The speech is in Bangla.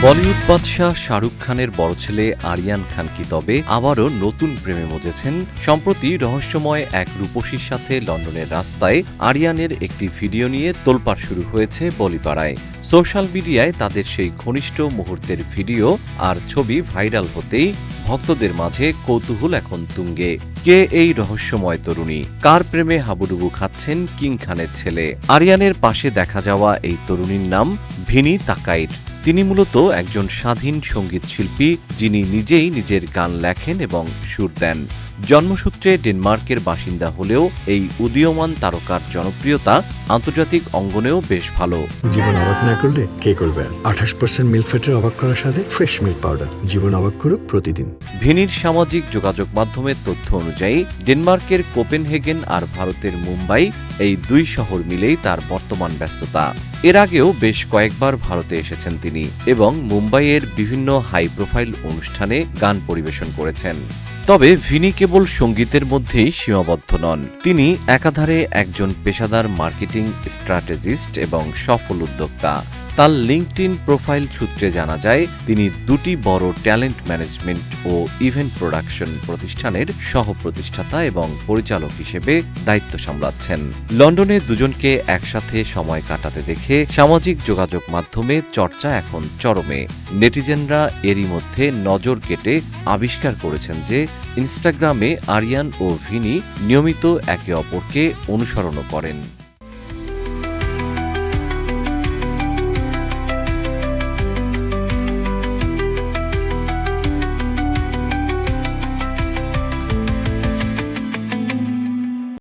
বলিউড বাদশাহ শাহরুখ খানের বড় ছেলে আরিয়ান খান কি তবে আবারও নতুন প্রেমে মজেছেন? সম্প্রতি রহস্যময় এক রূপসীর সাথে লন্ডনের রাস্তায় আরিয়ানের একটি ভিডিও নিয়ে তোলপাড় শুরু হয়েছে বলিপাড়ায়। সোশ্যাল মিডিয়ায় তাদের সেই ঘনিষ্ঠ মুহূর্তের ভিডিও আর ছবি ভাইরাল হতেই ভক্তদের মাঝে কৌতূহল এখন তুঙ্গে। কে এই রহস্যময় তরুণী? কার প্রেমে হাবুডুবু খাচ্ছেন কিং খানের ছেলে? আরিয়ানের পাশে দেখা যাওয়া এই তরুণীর নাম ভিনি তাকাইট। তিনি মূলত একজন স্বাধীন সঙ্গীত শিল্পী, যিনি নিজেই নিজের গান লেখেন এবং সুর দেন। জন্মসূত্রে ডেনমার্কের বাসিন্দা হলেও এই উদীয়মান তারকার জনপ্রিয়তা আন্তর্জাতিক অঙ্গনেও বেশ ভালো। জীবন অবাক না করলে কে করবে? 28% মিল্ক ফ্যাটের অবাক করার সাথে ফ্রেশ মিল্ক পাউডার। জীবন অবাক করুক প্রতিদিন। ভিনির সামাজিক যোগাযোগ মাধ্যমের তথ্য অনুযায়ী ডেনমার্কের কোপেনহেগেন আর ভারতের মুম্বাই, এই দুই শহর মিলেই তার বর্তমান ব্যস্ততা। এর আগেও বেশ কয়েকবার ভারতে এসেছেন তিনি এবং মুম্বাইয়ের বিভিন্ন হাই প্রোফাইল অনুষ্ঠানে গান পরিবেশন করেছেন। তবে ভিনি কেবল সঙ্গীতের মধ্যেই সীমাবদ্ধ নন। তিনি একাধারে একজন পেশাদার মার্কেটিং স্ট্র্যাটেজিস্ট এবং সফল উদ্যোক্তা। তার লিঙ্কডইন প্রোফাইল সূত্রে জানা যায়, তিনি দুটি বড় ট্যালেন্ট ম্যানেজমেন্ট ও ইভেন্ট প্রোডাকশন প্রতিষ্ঠানের সহ-প্রতিষ্ঠাতা এবং পরিচালক হিসেবে দায়িত্ব সামলাচ্ছেন। লন্ডনে দুজনকে একসাথে সময় কাটাতে দেখে সামাজিক যোগাযোগ মাধ্যমে চর্চা এখন চরমে। নেটিজেনরা এরই মধ্যে নজর কেটে আবিষ্কার করেছেন যে ইনস্টাগ্রামে আরিয়ান ও ভিনি নিয়মিত একে অপরকে অনুসরণও করেন।